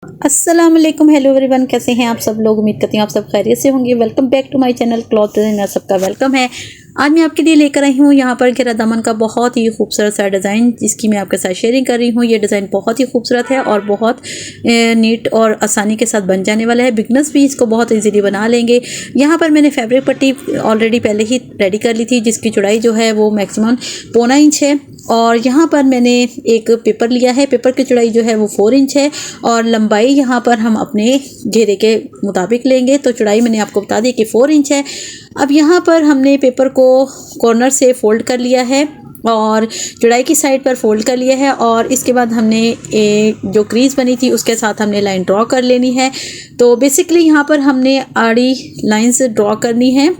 अस्सलाम वालेकुम, hello everyone, कैसे हैं आप सब लोग। उम्मीद करती हूँ आप सब खैरियत से होंगे। Welcome back to my channel cloth designer, सबका वेलकम है। आज मैं आपके लिए लेकर आई हूँ यहाँ पर घेरा दामन का बहुत ही खूबसूरत सा डिज़ाइन, जिसकी मैं आपके साथ शेयरिंग कर रही हूँ। ये डिज़ाइन बहुत ही खूबसूरत है और बहुत नीट और आसानी के साथ बन जाने वाला है। बिगनर्स भी इसको बहुत ईजीली बना लेंगे। यहाँ पर मैंने फैब्रिक पट्टी ऑलरेडी पहले ही रेडी कर ली थी, जिसकी चौड़ाई जो है वो मैक्सिमम 1.25 इंच है। और यहाँ पर मैंने एक पेपर लिया है, पेपर की चौड़ाई जो है वो 4 इंच है और लंबाई यहाँ पर हम अपने घेरे के मुताबिक लेंगे। तो चौड़ाई मैंने आपको बता दी कि 4 इंच है। अब यहाँ पर हमने पेपर को कॉर्नर से फोल्ड कर लिया है और चौड़ाई की साइड पर फोल्ड कर लिया है और इसके बाद हमने जो क्रीज बनी थी उसके साथ हमने लाइन ड्रॉ कर लेनी है। तो बेसिकली यहाँ पर हमने आड़ी लाइंस ड्रॉ करनी है।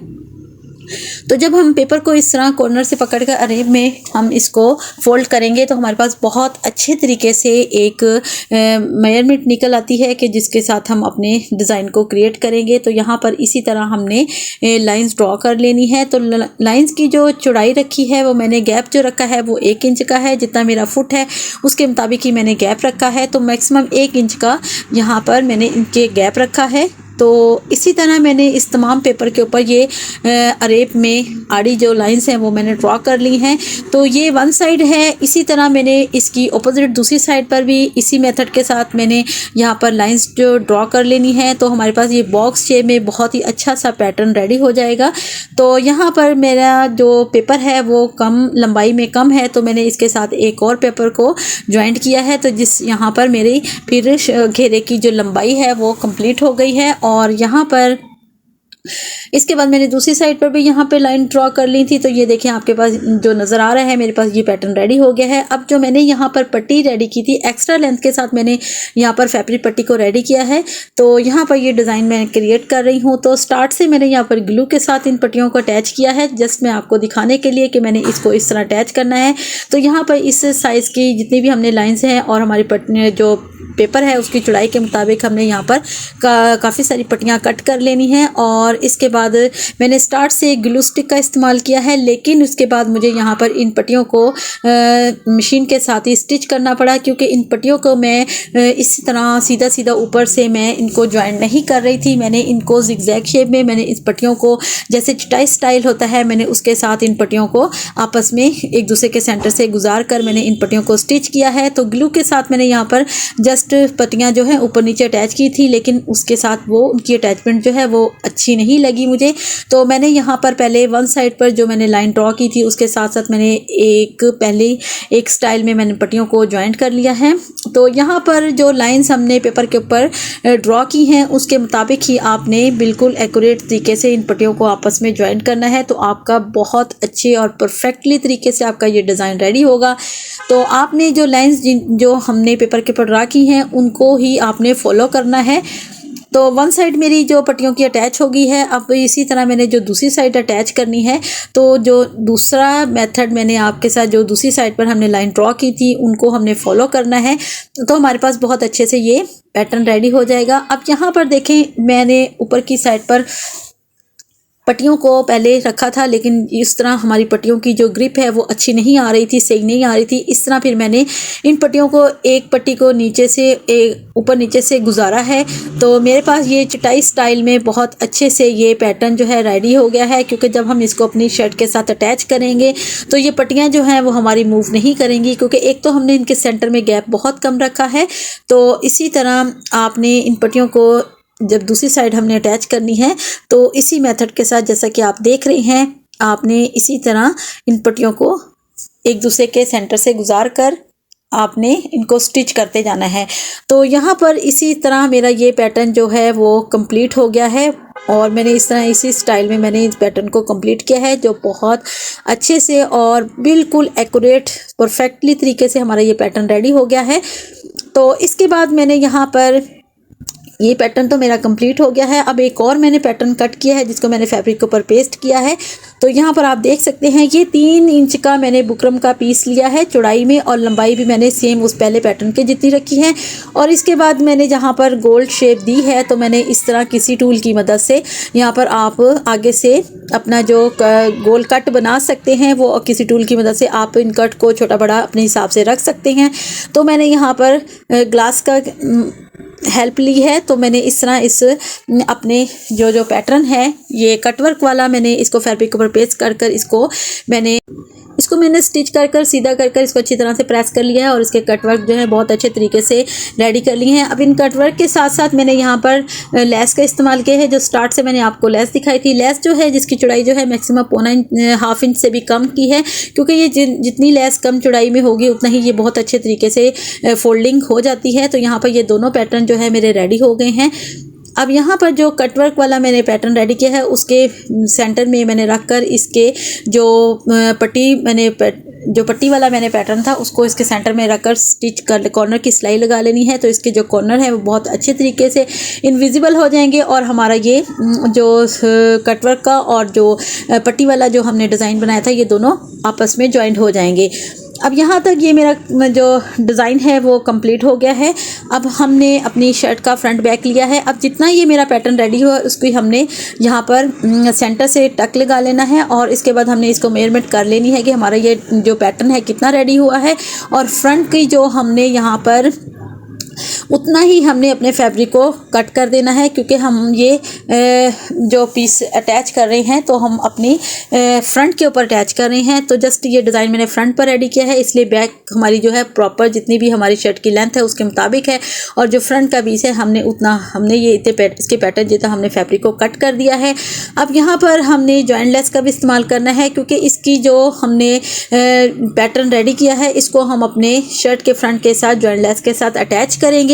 तो जब हम पेपर को इस तरह कॉर्नर से पकड़कर अरेब में हम इसको फोल्ड करेंगे तो हमारे पास बहुत अच्छे तरीके से एक मेजरमेंट निकल आती है कि जिसके साथ हम अपने डिज़ाइन को क्रिएट करेंगे। तो यहाँ पर इसी तरह हमने लाइंस ड्रॉ कर लेनी है। तो लाइंस की जो चौड़ाई रखी है वो मैंने गैप जो रखा है वो 1 इंच का है। जितना मेरा फुट है उसके मुताबिक ही मैंने गैप रखा है। तो मैक्सिमम 1 इंच का यहाँ पर मैंने इनके गैप रखा है। तो इसी तरह मैंने इस तमाम पेपर के ऊपर ये अरेब में आड़ी जो लाइंस हैं वो मैंने ड्रॉ कर ली हैं। तो ये वन साइड है। इसी तरह मैंने इसकी ऑपोजिट दूसरी साइड पर भी इसी मेथड के साथ मैंने यहाँ पर लाइंस जो ड्रॉ कर लेनी है। तो हमारे पास ये बॉक्स शेप में बहुत ही अच्छा सा पैटर्न रेडी हो जाएगा। तो यहाँ पर मेरा जो पेपर है वो कम लंबाई में कम है, तो मैंने इसके साथ एक और पेपर को ज्वाइंट किया है। तो जिस यहाँ पर मेरी फिर घेरे की जो लंबाई है वो कंप्लीट हो गई है। और यहाँ पर इसके बाद मैंने दूसरी साइड पर भी यहाँ पे लाइन ड्रॉ कर ली थी। तो ये देखें, आपके पास जो नज़र आ रहा है मेरे पास ये पैटर्न रेडी हो गया है। अब जो मैंने यहाँ पर पट्टी रेडी की थी एक्स्ट्रा लेंथ के साथ मैंने यहाँ पर फैब्रिक पट्टी को रेडी किया है। तो यहाँ पर ये डिज़ाइन मैं क्रिएट कर रही हूँ। तो स्टार्ट से मैंने यहाँ पर ग्लू के साथ इन पट्टियों को अटैच किया है, जस्ट मैं आपको दिखाने के लिए कि मैंने इसको इस तरह अटैच करना है। तो यहाँ पर इस साइज़ की जितनी भी हमने लाइन्स हैं और हमारी पट्टी जो पेपर है उसकी चौड़ाई के मुताबिक हमने यहाँ पर काफ़ी सारी पट्टियाँ कट कर लेनी हैं। और इसके बाद मैंने स्टार्ट से ग्लू स्टिक का इस्तेमाल किया है, लेकिन उसके बाद मुझे यहाँ पर इन पट्टियों को मशीन के साथ ही स्टिच करना पड़ा, क्योंकि इन पट्टियों को मैं इस तरह सीधा सीधा ऊपर से मैं इनको ज्वाइन नहीं कर रही थी। मैंने इनको जिगजैग शेप में मैंने इस पट्टियों को जैसे चटाई स्टाइल होता है मैंने उसके साथ इन पट्टियों को आपस में एक दूसरे के सेंटर से गुजार कर मैंने इन पट्टियों को स्टिच किया है। तो ग्लू के साथ मैंने यहाँ पर जस्ट पट्टियाँ जो है ऊपर नीचे अटैच की थी, लेकिन उसके साथ वो उनकी अटैचमेंट जो है वो अच्छी नहीं लगी मुझे। तो मैंने यहाँ पर पहले वन साइड पर जो मैंने लाइन ड्रॉ की थी उसके साथ साथ मैंने पहले एक स्टाइल में मैंने पट्टियों को ज्वाइंट कर लिया है। तो यहाँ पर जो लाइंस हमने पेपर के ऊपर ड्रॉ की हैं उसके मुताबिक ही आपने बिल्कुल एक्यूरेट तरीके से इन पट्टियों को आपस में ज्वाइंट करना है। तो आपका बहुत अच्छे और परफेक्टली तरीके से आपका ये डिज़ाइन रेडी होगा। तो आपने जो लाइंस जो हमने पेपर के ऊपर ड्रा की हैं उनको ही आपने फॉलो करना है। तो वन साइड मेरी जो पट्टियों की अटैच हो गई है। अब इसी तरह मैंने जो दूसरी साइड अटैच करनी है, तो जो दूसरा मेथड मैंने आपके साथ जो दूसरी साइड पर हमने लाइन ड्रॉ की थी उनको हमने फॉलो करना है। तो हमारे पास बहुत अच्छे से ये पैटर्न रेडी हो जाएगा। अब यहाँ पर देखें, मैंने ऊपर की साइड पर पट्टियों को पहले रखा था, लेकिन इस तरह हमारी पट्टियों की जो ग्रिप है वो अच्छी नहीं आ रही थी, सही नहीं आ रही थी। इस तरह फिर मैंने इन पट्टियों को एक पट्टी को नीचे से ऊपर नीचे से गुजारा है। तो मेरे पास ये चटाई स्टाइल में बहुत अच्छे से ये पैटर्न जो है रेडी हो गया है, क्योंकि जब हम इसको अपनी शर्ट के साथ अटैच करेंगे तो ये पट्टियाँ जो हैं वो हमारी मूव नहीं करेंगी, क्योंकि एक तो हमने इनके सेंटर में गैप बहुत कम रखा है। तो इसी तरह आपने इन पट्टियों को जब दूसरी साइड हमने अटैच करनी है तो इसी मेथड के साथ जैसा कि आप देख रहे हैं आपने इसी तरह इन पट्टियों को एक दूसरे के सेंटर से गुजार कर आपने इनको स्टिच करते जाना है। तो यहाँ पर इसी तरह मेरा ये पैटर्न जो है वो कंप्लीट हो गया है और मैंने इस तरह इसी स्टाइल में मैंने इस पैटर्न को कंप्लीट किया है, जो बहुत अच्छे से और बिल्कुल एक्यूरेट परफेक्टली तरीके से हमारा ये पैटर्न रेडी हो गया है। तो इसके बाद मैंने यहाँ पर ये पैटर्न तो मेरा कंप्लीट हो गया है। अब एक और मैंने पैटर्न कट किया है जिसको मैंने फैब्रिक के ऊपर पेस्ट किया है। तो यहाँ पर आप देख सकते हैं ये 3 इंच का मैंने बुकरम का पीस लिया है चौड़ाई में, और लंबाई भी मैंने सेम उस पहले पैटर्न के जितनी रखी है। और इसके बाद मैंने जहाँ पर गोल्ड शेप दी है तो मैंने इस तरह किसी टूल की मदद से यहाँ पर आप आगे से अपना जो गोल कट बना सकते हैं, वो किसी टूल की मदद से आप इन कट को छोटा बड़ा अपने हिसाब से रख सकते हैं। तो मैंने यहाँ पर ग्लास का हेल्प ली है। तो मैंने इस तरह इस अपने जो पैटर्न है ये कटवर्क वाला, मैंने इसको फैब्रिक के ऊपर पेस्ट कर मैंने स्टिच कर सीधा कर इसको अच्छी तरह से प्रेस कर लिया है और इसके कटवर्क जो है बहुत अच्छे तरीके से रेडी कर लिए हैं। अब इन कटवर्क के साथ साथ मैंने यहाँ पर लेस का इस्तेमाल किया है। जो स्टार्ट से मैंने आपको लेस दिखाई थी, लेस जो है जिसकी चौड़ाई जो है मैक्सिमम पौना हाफ इंच से भी कम की है, क्योंकि ये जितनी लेस कम चौड़ाई में होगी उतना ही ये बहुत अच्छे तरीके से फोल्डिंग हो जाती है। तो यहाँ पर ये दोनों पैटर्न जो है मेरे रेडी हो गए हैं। अब यहाँ पर जो कटवर्क वाला मैंने पैटर्न रेडी किया है उसके सेंटर में मैंने रखकर इसके जो पट्टी वाला मैंने पैटर्न था उसको इसके सेंटर में रखकर स्टिच कर कॉर्नर की सिलाई लगा लेनी है। तो इसके जो कॉर्नर है वो बहुत अच्छे तरीके से इनविजिबल हो जाएंगे और हमारा ये जो कटवर्क का और जो पट्टी वाला जो हमने डिज़ाइन बनाया था ये दोनों आपस में ज्वाइंट हो जाएंगे। अब यहाँ तक ये मेरा जो डिज़ाइन है वो कंप्लीट हो गया है। अब हमने अपनी शर्ट का फ्रंट बैक लिया है। अब जितना ये मेरा पैटर्न रेडी हुआ उसको हमने यहाँ पर सेंटर से टक लगा लेना है और इसके बाद हमने इसको मेजरमेंट कर लेनी है कि हमारा ये जो पैटर्न है कितना रेडी हुआ है। और फ्रंट की जो हमने यहाँ पर उतना ही हमने अपने फैब्रिक को कट कर देना है, क्योंकि हम ये जो पीस अटैच कर रहे हैं तो हम अपनी फ्रंट के ऊपर अटैच कर रहे हैं। तो जस्ट ये डिज़ाइन मैंने फ्रंट पर रेडी किया है, इसलिए बैक हमारी जो है प्रॉपर जितनी भी हमारी शर्ट की लेंथ है उसके मुताबिक है और जो फ्रंट का पीस है हमने ये इसके पैटर्न जितना हमने फैब्रिक को कट कर दिया है। अब यहाँ पर हमने जॉइंट लेस का भी इस्तेमाल करना है, क्योंकि इसकी जो हमने पैटर्न रेडी किया है इसको हम अपने शर्ट के फ्रंट के साथ जॉइंट लेस के साथ अटैच करेंगे।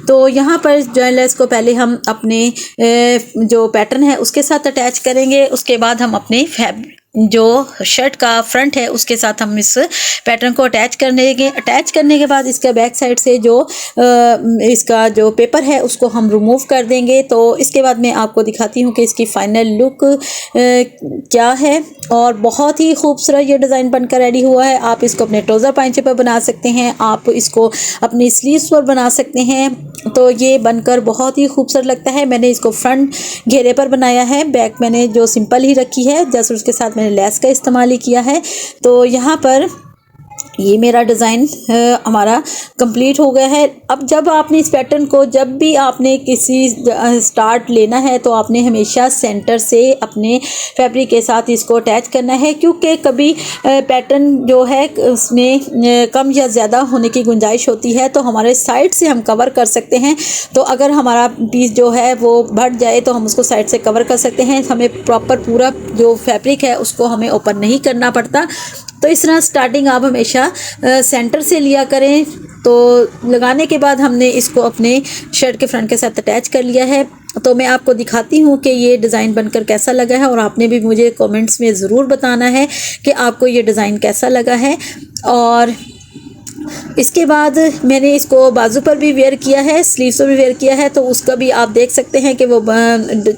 तो यहाँ पर जॉइंट लेस को पहले हम अपने जो पैटर्न है उसके साथ अटैच करेंगे, उसके बाद हम अपने जो शर्ट का फ्रंट है उसके साथ हम इस पैटर्न को अटैच करने के बाद इसका बैक साइड से जो इसका जो पेपर है उसको हम रिमूव कर देंगे। तो इसके बाद मैं आपको दिखाती हूँ कि इसकी फाइनल लुक क्या है और बहुत ही खूबसूरत ये डिज़ाइन बनकर रेडी हुआ है। आप इसको अपने ट्राउज़र पाइंचे पर बना सकते हैं, आप इसको अपनी स्लीव्स पर बना सकते हैं। तो ये बनकर बहुत ही खूबसूरत लगता है। मैंने इसको फ्रंट घेरे पर बनाया है, बैक मैंने जो सिंपल ही रखी है, जस्ट उसके साथ मैंने लेस का इस्तेमाल ही किया है। तो यहाँ पर ये मेरा डिज़ाइन हमारा कंप्लीट हो गया है। अब जब आपने इस पैटर्न को जब भी आपने किसी स्टार्ट लेना है तो आपने हमेशा सेंटर से अपने फैब्रिक के साथ इसको अटैच करना है, क्योंकि कभी पैटर्न जो है उसमें कम या ज़्यादा होने की गुंजाइश होती है। तो हमारे साइड से हम कवर कर सकते हैं। तो अगर हमारा पीस जो है वो बढ़ जाए तो हम उसको साइड से कवर कर सकते हैं। हमें प्रॉपर पूरा जो फैब्रिक है उसको हमें ओपन नहीं करना पड़ता। तो इस तरह स्टार्टिंग आप हमेशा सेंटर से लिया करें। तो लगाने के बाद हमने इसको अपने शर्ट के फ्रंट के साथ अटैच कर लिया है। तो मैं आपको दिखाती हूँ कि ये डिज़ाइन बनकर कैसा लगा है और आपने भी मुझे कमेंट्स में ज़रूर बताना है कि आपको ये डिज़ाइन कैसा लगा है। और इसके बाद मैंने इसको बाजू पर भी वेयर किया है, स्लीव्स पर भी वेयर किया है। तो उसका भी आप देख सकते हैं कि वो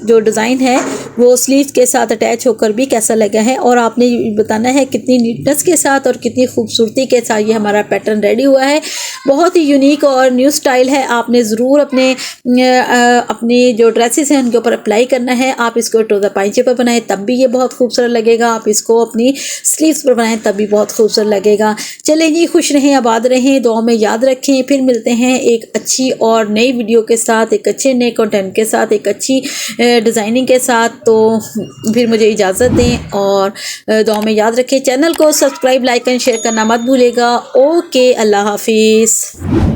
जो डिज़ाइन है वो स्लीव्स के साथ अटैच होकर भी कैसा लगा है। और आपने बताना है कितनी नीटनेस के साथ और कितनी खूबसूरती के साथ ये हमारा पैटर्न रेडी हुआ है। बहुत ही यूनिक और न्यू स्टाइल है। आपने ज़रूर अपनी जो ड्रेसेस हैं उनके ऊपर अप्लाई करना है। आप इसको ट्राउज़र पाइंचे पर बनाएं तब भी ये बहुत खूबसूरत लगेगा, आप इसको अपनी स्लीव्स पर बनाएं तब भी बहुत खूबसूरत लगेगा। चलिए जी, खुश रहें, आबाद रहें, दुआ में याद रखें। फिर मिलते हैं एक अच्छी और नई वीडियो के साथ, एक अच्छे नए कंटेंट के साथ, एक अच्छी डिज़ाइनिंग के साथ। तो फिर मुझे इजाज़त दें और दुआ में याद रखें। चैनल को सब्सक्राइब, लाइक एंड शेयर करना मत भूलिएगा। ओके, अल्लाह हाफिज़।